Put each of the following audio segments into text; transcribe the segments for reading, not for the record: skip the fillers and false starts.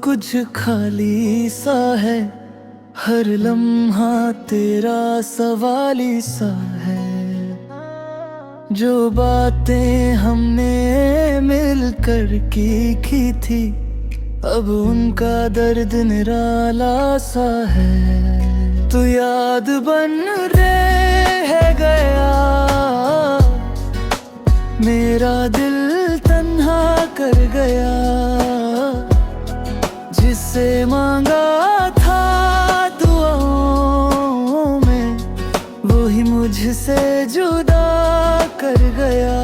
कुछ खाली सा है, हर लम्हा तेरा सवाली सा है। जो बातें हमने मिलकर की थी, अब उनका दर्द निराला सा है। तू याद बन रह गया, मेरा दिल तन्हा कर गया। जिससे मांगा था दुआओं में, वो ही मुझसे जुदा कर गया।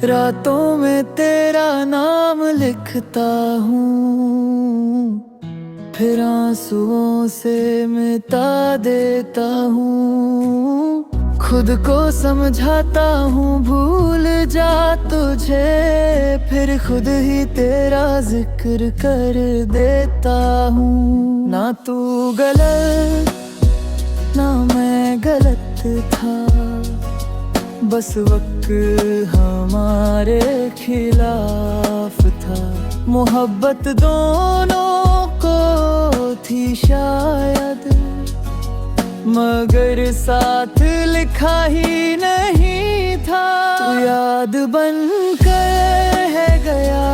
रातों में तेरा नाम लिखता हूँ, फिर आंसुओं से मिटा देता हूँ। खुद को समझाता हूँ भूल जा तुझे, फिर खुद ही तेरा जिक्र कर देता हूँ। ना तू गलत ना मैं गलत था, बस वक्त हमारे खिलाफ था। मोहब्बत दोनों को थी शायद, मगर साथ लिखा ही नहीं था। तू याद बन कर है गया,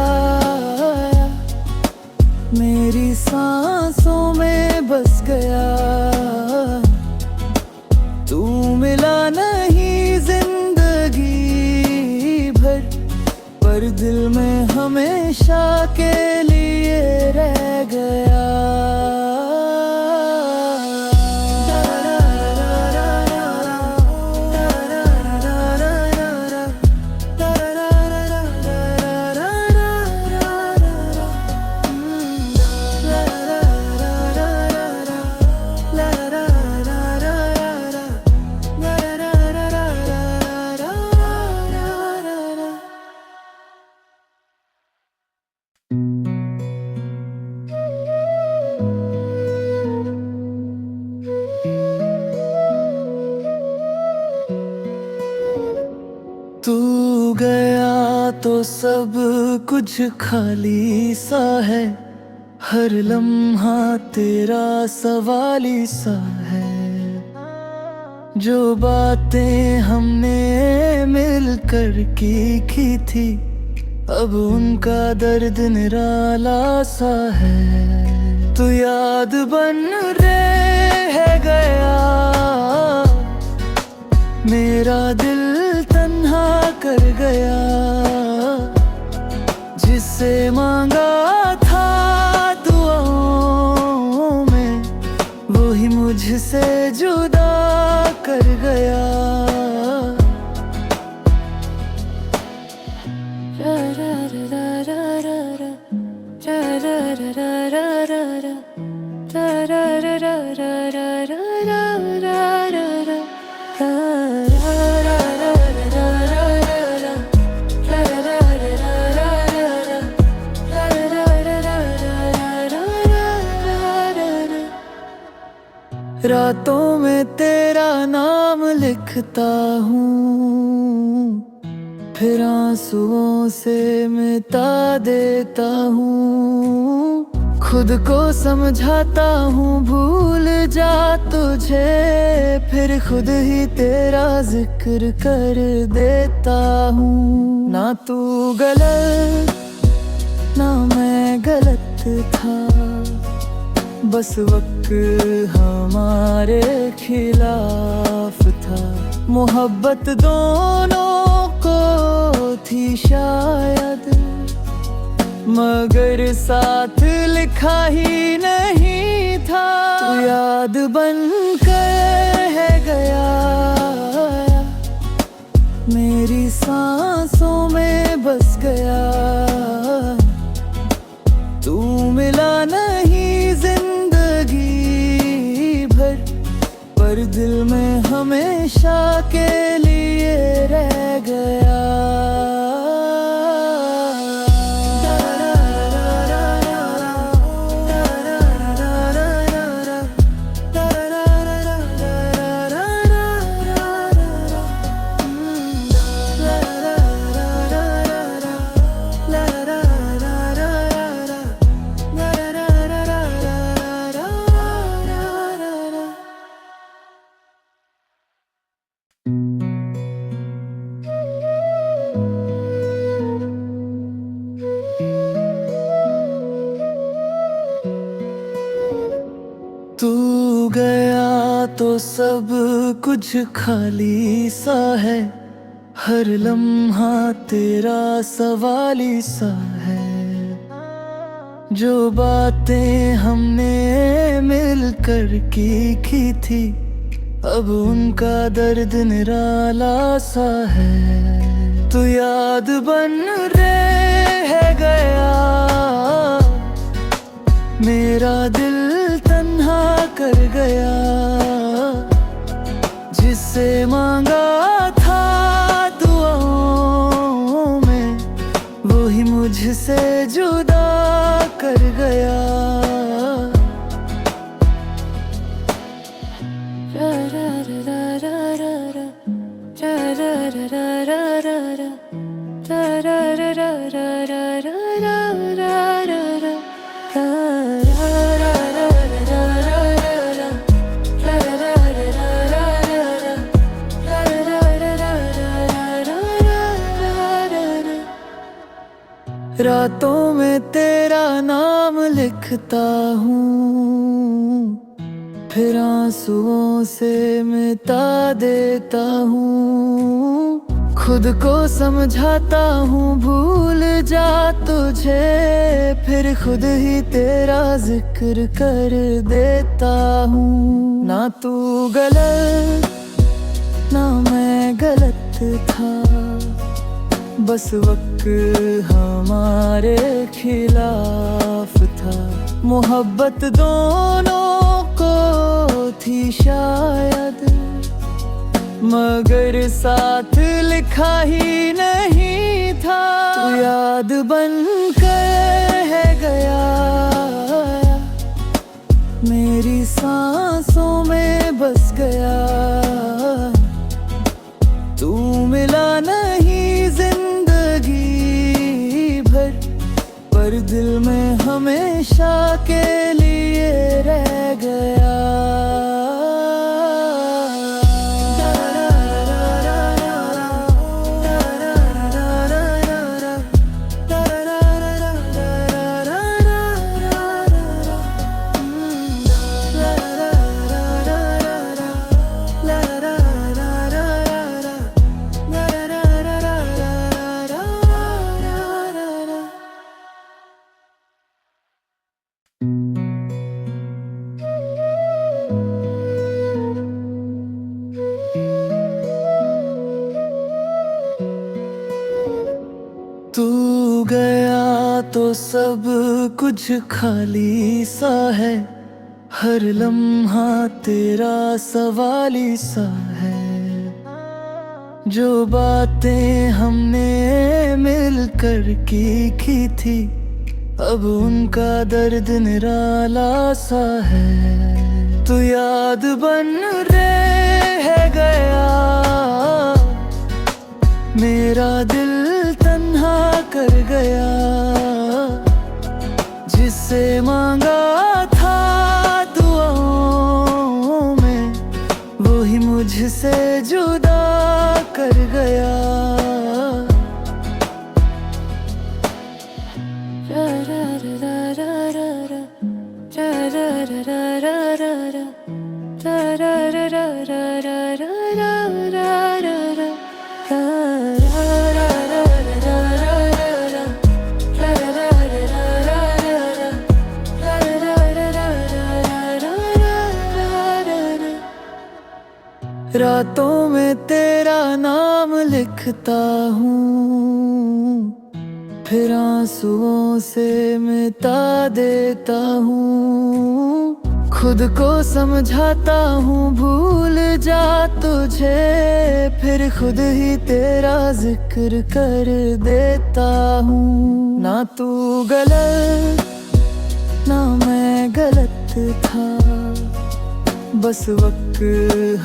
मेरी सांसों में बस गया। तू मिला नहीं जिंदगी भर, पर दिल में हमेशा के लिए रह गया। तू गया तो सब कुछ खाली सा है, हर लम्हा तेरा सवाली सा है। जो बातें हमने मिलकर की थी, अब उनका दर्द निराला सा है। तू याद बन रह गया, मेरा दिल तन्हा कर गया। जिससे मांगा था दुआओं में, वो ही मुझसे जुदा कर गया। रातों में तेरा नाम लिखता हूँ, फिर आंसुओं से मिटा देता हूँ। खुद को समझाता हूँ भूल जा तुझे, फिर खुद ही तेरा जिक्र कर देता हूँ। ना तू गलत ना मैं गलत था, बस वक्त हमारे खिलाफ था। मोहब्बत दोनों को थी शायद, मगर साथ लिखा ही नहीं था। तू याद बन कर है गया, मेरी सांसों में बस गया। तू मिला नहीं जिंदगी भर, पर दिल में हमेशा के लिए रह गया। तू गया तो सब कुछ खाली सा है, हर लम्हा तेरा सवाली सा है। जो बातें हमने मिलकर की थी, अब उनका दर्द निराला सा है। तू याद बन रह गया, मेरा दिल तन्हा कर गया। जिससे मांगा था दुआओं में, वो ही मुझसे जुदा कर गया। रातों में तेरा नाम लिखता हूँ, फिर आंसुओं से मिटा देता हूँ। खुद को समझाता हूँ भूल जा तुझे, फिर खुद ही तेरा जिक्र कर देता हूँ। ना तू गलत ना मैं गलत था, बस वक्त हमारे खिलाफ था। मोहब्बत दोनों को थी शायद, मगर साथ लिखा ही नहीं था। तू याद बन कर है गया, मेरी सांसों में बस गया। तू मिला नहीं पर दिल में हमेशा के लिए रह गया। तू गया तो सब कुछ खाली सा है, हर लम्हा तेरा सवाली सा है। जो बातें हमने मिलकर की थी, अब उनका दर्द निराला सा है। तू याद बन रह गया, मेरा दिल तन्हा कर गया। जिससे मांगा था दुआओं में, वो ही मुझसे जुदा कर गया। रातों में तेरा नाम लिखता हूँ, फिर आंसुओं से मिटा देता हूँ। खुद को समझाता हूँ भूल जा तुझे, फिर खुद ही तेरा जिक्र कर देता हूँ। ना तू गलत ना मैं गलत था, बस वक्त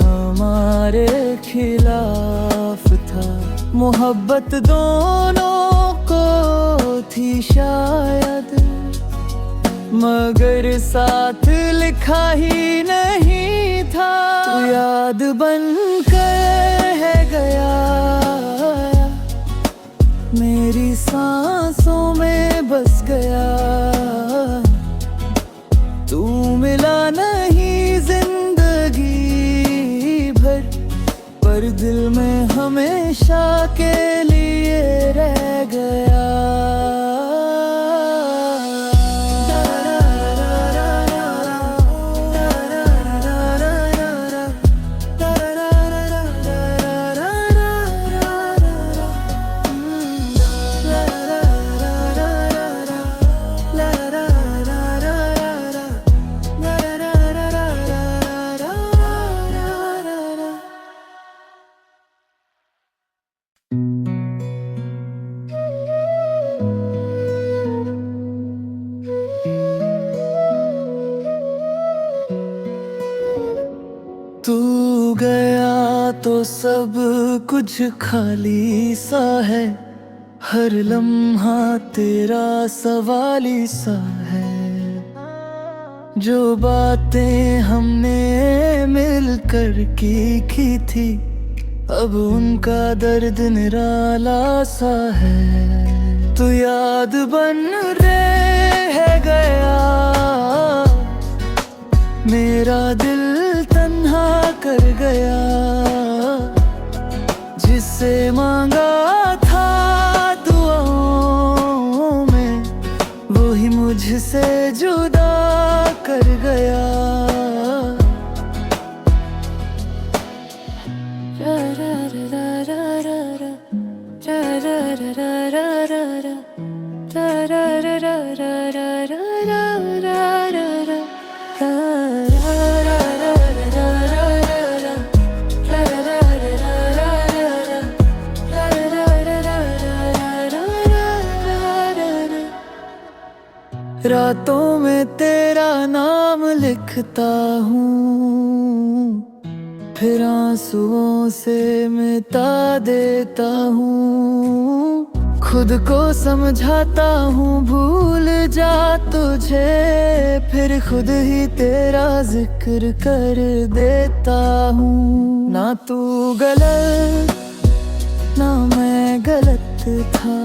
हमारे खिलाफ था। मोहब्बत दोनों को थी शायद, मगर साथ लिखा ही नहीं था। तू याद बनकर है गया, मेरी सांसों में बस गया। तू मिला नहीं जिंदगी भर, पर दिल में हमेशा के लिए रह गया। तू गया तो सब कुछ खाली सा है, हर लम्हा तेरा सवाली सा है। जो बातें हमने मिलकर की थी, अब उनका दर्द निराला सा है। तू याद बन रह गया, मेरा दिल तन्हा कर गया। जिससे मांगा था दुआओं में, वो ही मुझसे जुदा कर गया। रातों में तेरा नाम लिखता हूँ, फिर आंसुओं से मिटा देता हूँ। खुद को समझाता हूँ भूल जा तुझे, फिर खुद ही तेरा जिक्र कर देता हूँ। ना तू गलत ना मैं गलत था,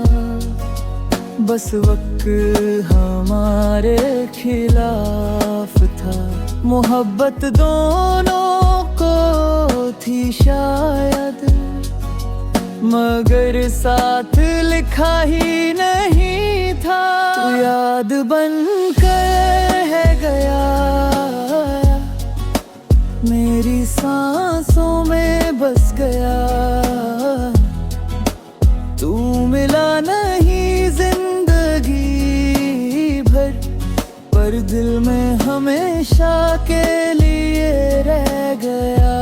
बस वक्त हमारे खिलाफ था। मोहब्बत दोनों को थी शायद, मगर साथ लिखा ही नहीं था। तू याद बनकर है गया, मेरी सांसों में बस गया। तू मिला नहीं जिंदगी भर, पर दिल में हमेशा के लिए रह गया।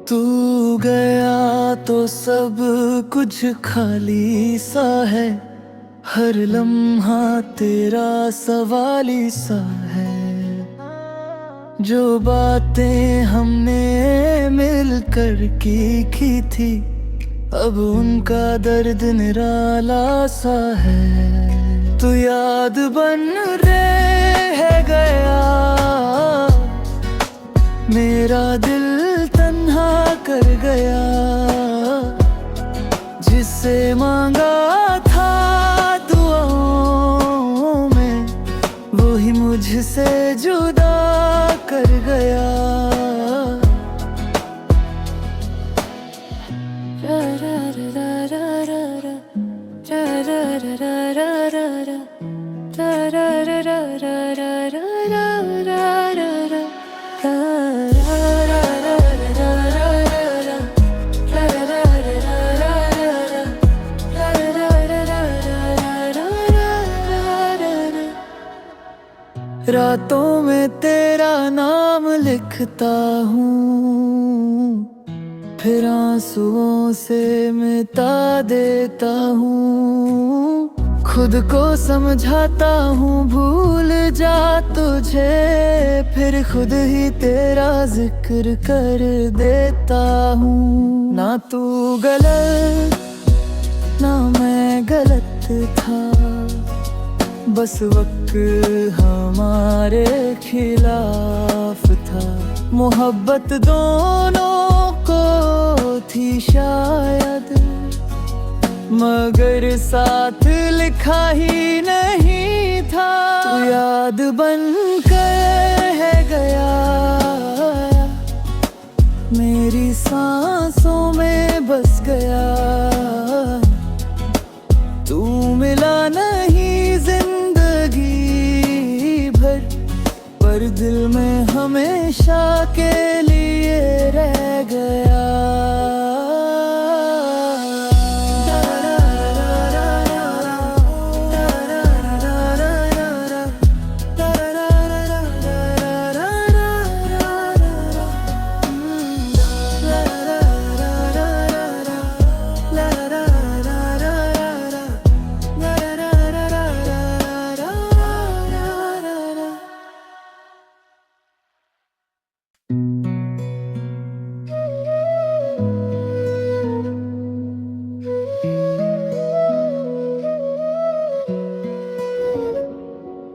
तू गया तो सब कुछ खाली सा है, हर लम्हा तेरा सवाली सा है। जो बातें हमने मिलकर की थी, अब उनका दर्द निराला सा है। तू याद बन रह गया, मेरा दिल तन्हा कर गया। जिससे मांगा था दुआओं रातों में तेरा नाम लिखता हूँ, फिर आंसुओं से मिटा देता हूँ। खुद को समझाता हूँ भूल जा तुझे, फिर खुद ही तेरा जिक्र कर देता हूँ। ना तू गलत ना मैं गलत था, बस वक्त हमारे खिलाफ था। मोहब्बत दोनों को थी शायद, मगर साथ लिखा ही नहीं था। तू याद बन कर है गया, मेरी सांसों में बस गया। तू मिला नहीं जिंदगी भर, पर दिल में हमेशा के लिए रह गया।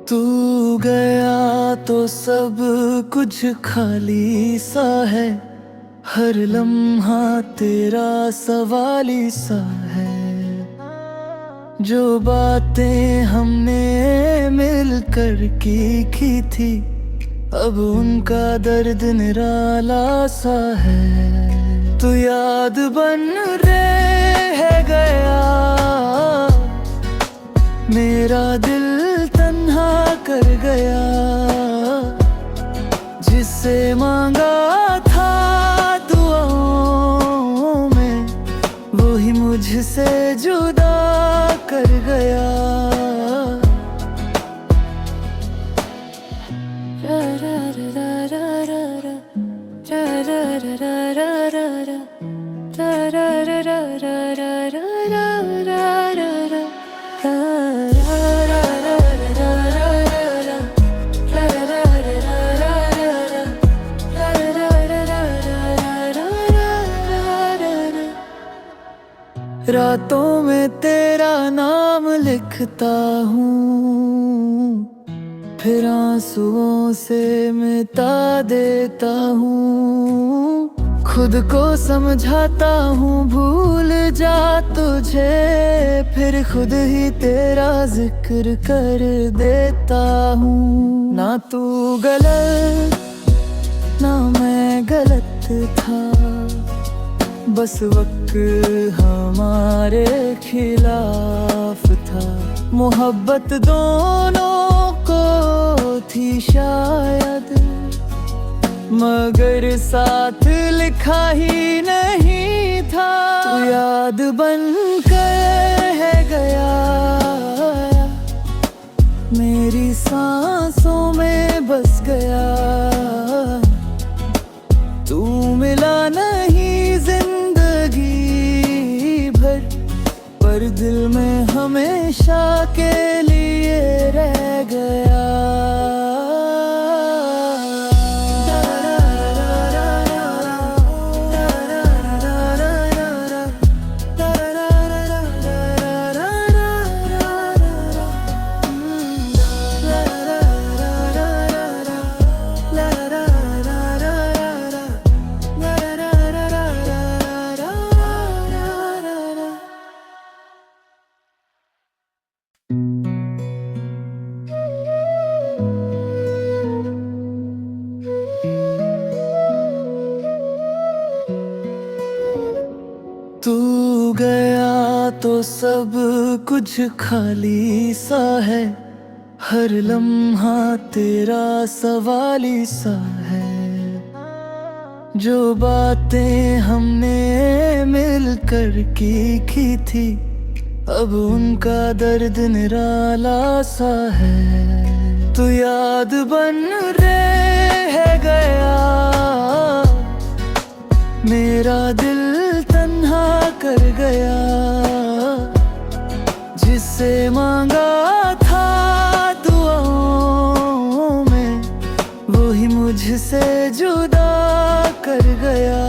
तू गया तो सब कुछ खाली सा है, हर लम्हा तेरा सवाली सा है। जो बातें हमने मिलकर की थी, अब उनका दर्द निराला सा है। तू याद बन रह गया, मेरा दिल तन्हा कर गया। जिससे मांगा था दुआओं में, वो ही मुझसे जुदा कर गया। रातों में तेरा नाम लिखता हूँ, फिर आंसुओं से मिटा देता हूँ। खुद को समझाता हूँ भूल जा तुझे, फिर खुद ही तेरा जिक्र कर देता हूँ। ना तू गलत ना मैं गलत था, बस वक्त हमारे खिलाफ था। मोहब्बत दोनों को थी शायद, मगर साथ लिखा ही नहीं था। तू याद बन कर है गया, मेरी सांसों में बस गया। तू मिला नहीं जिंदगी भर, पर दिल में हमेशा के लिए रह गया। कुछ खाली सा है, हर लम्हा तेरा सवाली सा है। जो बातें हमने मिलकर की थी, अब उनका दर्द निराला सा है। तू याद बन रह गया, मेरा दिल तन्हा कर गया। जिससे मांगा था दुआओं में, वो ही मुझसे जुदा कर गया।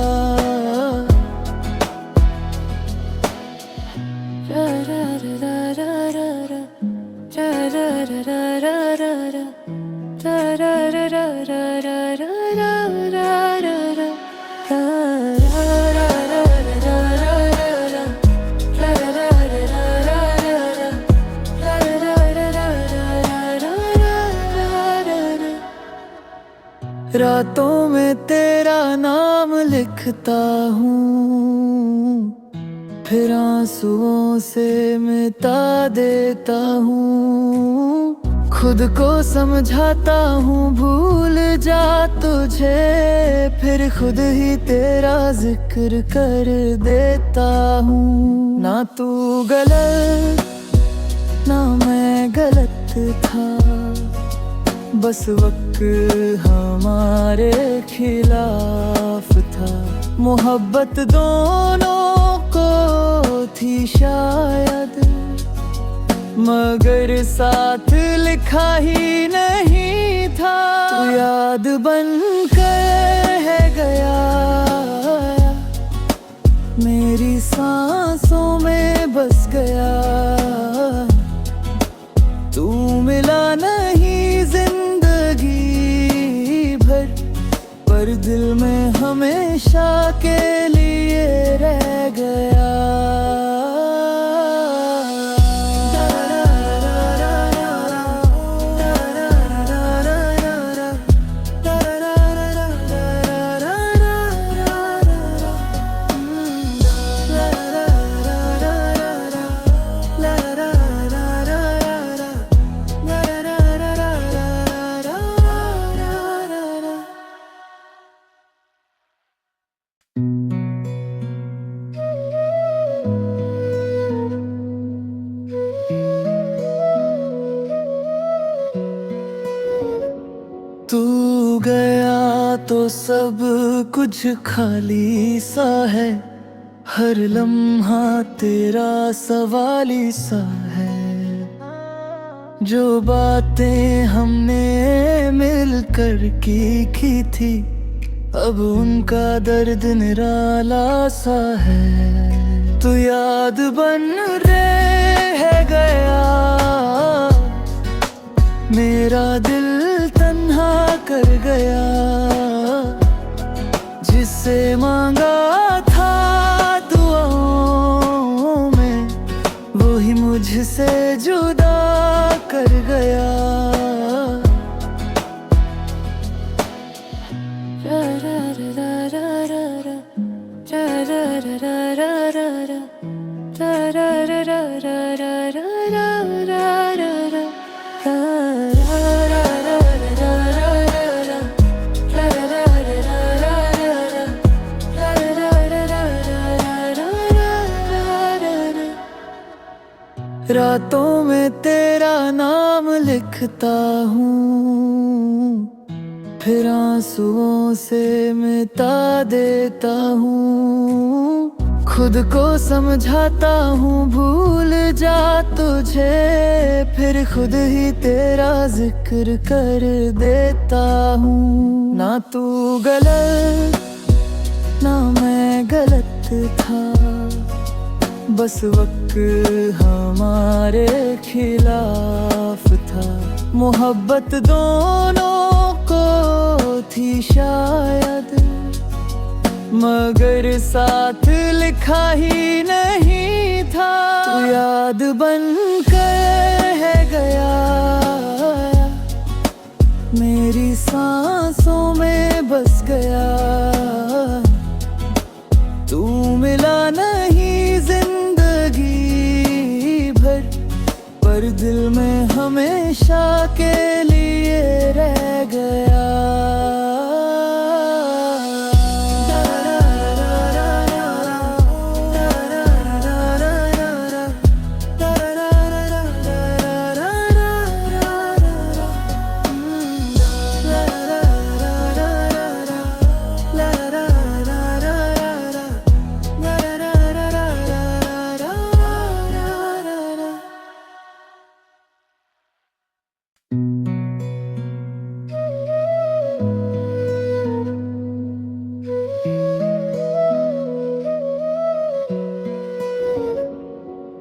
रातों में तेरा नाम लिखता हूँ, फिर आंसुओं से मिटा देता हूँ। खुद को समझाता हूँ भूल जा तुझे, फिर खुद ही तेरा जिक्र कर देता हूँ। ना तू गलत ना मैं गलत था, बस वक्त हमारे खिलाफ था। मोहब्बत दोनों को थी शायद, मगर साथ लिखा ही नहीं था। तू याद बन कर है गया, मेरी सांसों में बस गया। तू मिला नहीं पर दिल में हमेशा के लिए रह गया। तू गया तो सब कुछ खाली सा है, हर लम्हा तेरा सवाली सा है। जो बातें हमने मिलकर की थी, अब उनका दर्द निराला सा है। तू याद बन रह गया, मेरा दिल तन्हा कर गया। जिससे मांगा था दुआओं में, वो ही मुझसे जुदा कर गया। रातों में तेरा नाम लिखता हूँ, फिर आंसुओं से मिटा देता हूँ। खुद को समझाता हूँ भूल जा तुझे, फिर खुद ही तेरा जिक्र कर देता हूँ। ना तू गलत ना मैं गलत था, बस वक्त हमारे खिलाफ था। मोहब्बत दोनों को थी शायद, मगर साथ लिखा ही नहीं था। तू याद बन कर है गया, मेरी सांसों में बस गया। तू मिला नहीं जिंदगी भर, हमेशा के लिए रह गया।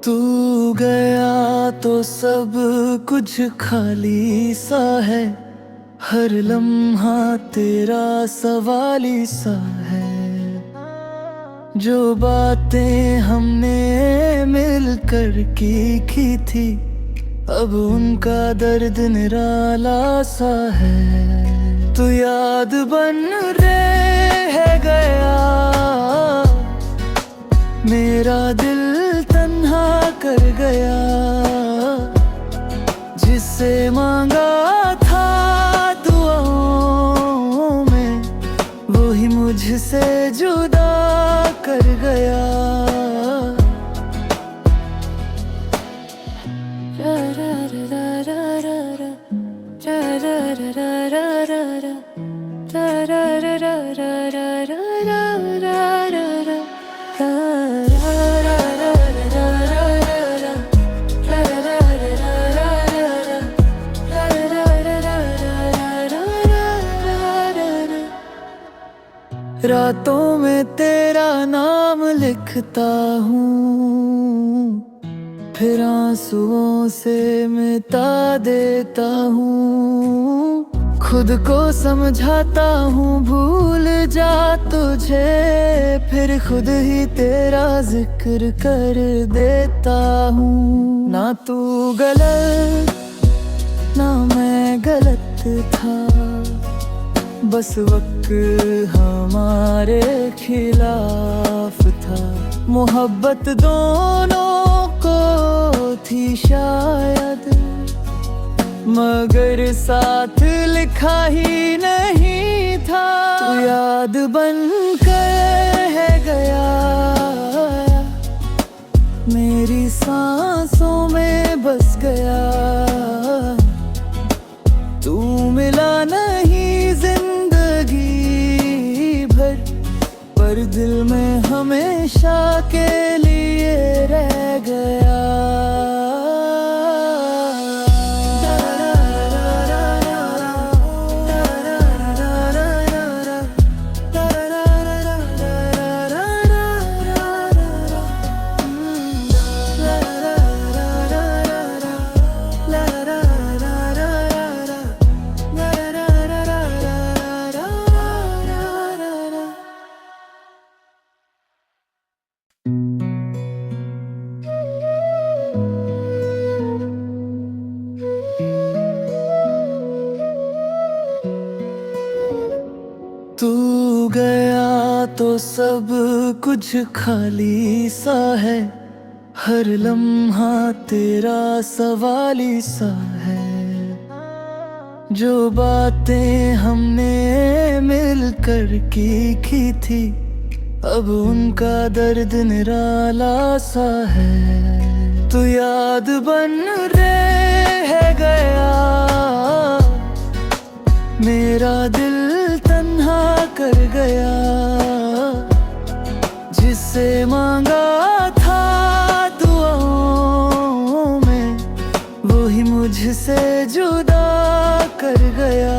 तू गया तो सब कुछ खाली सा है, हर लम्हा तेरा सवाली सा है। जो बातें हमने मिलकर की थी, अब उनका दर्द निराला सा है। तू याद बन रह गया, मेरा दिल तन्हा कर गया। जिससे मांगा था दुआओं में, वो ही मुझसे जुदा कर गया। रातों में तेरा नाम लिखता हूँ, फिर आंसुओं से मिटा देता हूँ। खुद को समझाता हूँ भूल जा तुझे, फिर खुद ही तेरा जिक्र कर देता हूँ। ना तू गलत ना मैं गलत था, बस वक्त हमारे खिलाफ था। मोहब्बत दोनों को थी शायद, मगर साथ लिखा ही नहीं था। तू याद बन कर है गया, मेरी सांसों में बस गया। तू मिला नहीं पर दिल में हमेशा के लिए रह गया। तू गया तो सब कुछ खाली सा है, हर लम्हा तेरा सवाली सा है। जो बातें हमने मिलकर की थी, अब उनका दर्द निराला सा है। तू याद बन रह गया, मेरा दिल तन्हा कर गया। जिससे मांगा था दुआओं में, वो ही मुझसे जुदा कर गया।